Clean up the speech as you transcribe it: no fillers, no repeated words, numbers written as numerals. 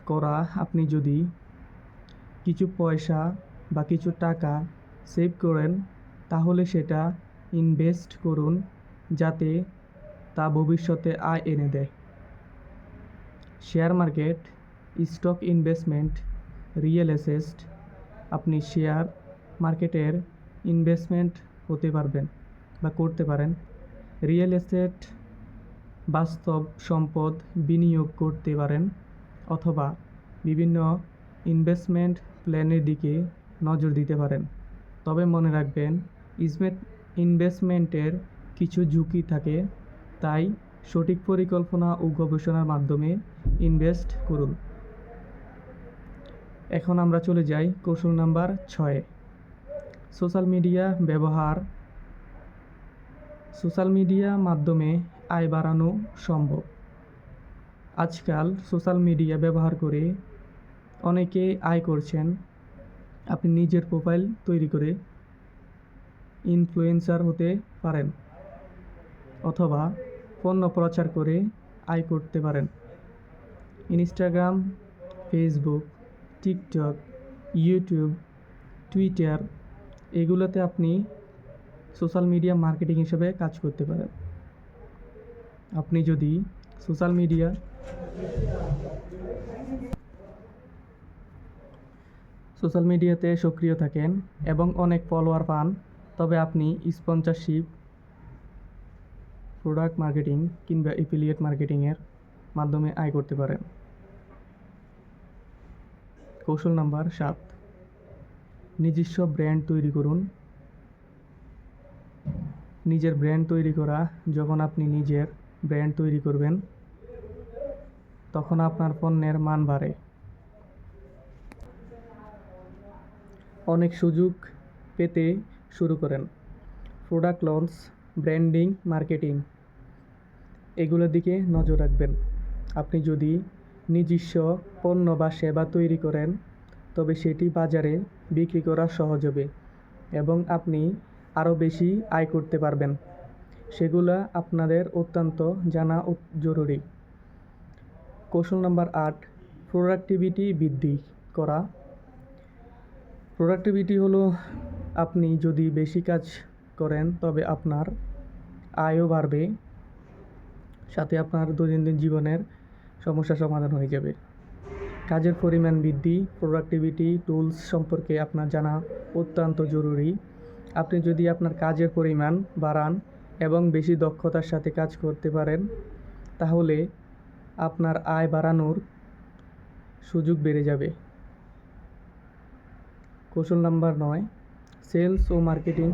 করা আপনি যদি কিছু পয়সা বা কিছু টাকা সেভ করেন তাহলে সেটা ইনভেস্ট করুন যাতে তা ভবিষ্যতে আয় এনে দেয়। Share market, stock investment, real estate, আপনি শেয়ার মার্কেটের ইনভেস্টমেন্ট হতে পারবেন বা করতে পারেন। রিয়েল এস্টেট, বাস্তব সম্পদ বিনিয়োগ করতে পারেন অথবা বিভিন্ন ইনভেস্টমেন্ট প্ল্যানের দিকে নজর দিতে পারেন। তবে মনে রাখবেন ইনভেস্টমেন্টের কিছু ঝুঁকি থাকে, তাই সঠিক পরিকল্পনা ও গবেষণার মাধ্যমে ইনভেস্ট করুন। এখন আমরা চলে যাই কৌশল নাম্বার 6। সোশ্যাল মিডিয়া ব্যবহার। সোশ্যাল মিডিয়া মাধ্যমে আয় বাড়ানো সম্ভব। আজকাল সোশ্যাল মিডিয়া ব্যবহার করে অনেকে আয় করছেন। আপনি নিজের প্রোফাইল তৈরি করে ইনফ্লুয়েন্সার হতে পারেন অথবা পণ্য প্রচার করে আয় করতে পারেন। Instagram, Facebook, TikTok, YouTube, Twitter এগুলোতে আপনি সোশ্যাল মিডিয়া মার্কেটিং হিসেবে কাজ করতে পারেন। আপনি যদি সোশ্যাল মিডিয়াতে সক্রিয় থাকেন এবং অনেক ফলোয়ার পান, তবে আপনি স্পন্সরশিপ, প্রোডাক্ট মার্কেটিং কিংবা এফিলিয়েট মার্কেটিংয়ের মাধ্যমে আয় করতে পারেন। কৌশল নাম্বার 7। নিজস্ব ব্র্যান্ড তৈরি করুন। নিজের ব্র্যান্ড তৈরি করা। যখন আপনি নিজের ব্র্যান্ড তৈরি করবেন তখন আপনার পণ্যের মান বাড়ে। অনেক সুযোগ পেতে শুরু করেন। প্রোডাক্ট লঞ্চ, ব্র্যান্ডিং, মার্কেটিং এগুলোর দিকে নজর রাখবেন। আপনি যদি নিজস্ব পণ্য বা সেবা তৈরি করেন তবে সেটি বাজারে বিক্রি করা সহজ হবে এবং আপনি আরও বেশি আয় করতে পারবেন। সেগুলো আপনাদের অত্যন্ত জানা জরুরি। কৌশল নাম্বার 8। প্রোডাক্টিভিটি বৃদ্ধি করা। প্রোডাক্টিভিটি হলো আপনি যদি বেশি কাজ করেন তবে আপনার আয়ও বাড়বে, সাথে আপনার দৈনন্দিন জীবনের সমস্যা সমাধান হয়ে যাবে। কাজের পরিমাণ বৃদ্ধি। প্রোডাক্টিভিটি টুলস সম্পর্কে আপনার জানা অত্যন্ত জরুরি। আপনি যদি আপনার কাজের পরিমাণ বাড়ান এবং বেশি দক্ষতার সাথে কাজ করতে পারেন তাহলে আপনার আয় বাড়ানোর সুযোগ বেড়ে যাবে। কৌশল নাম্বার 9। সেলস ও মার্কেটিং।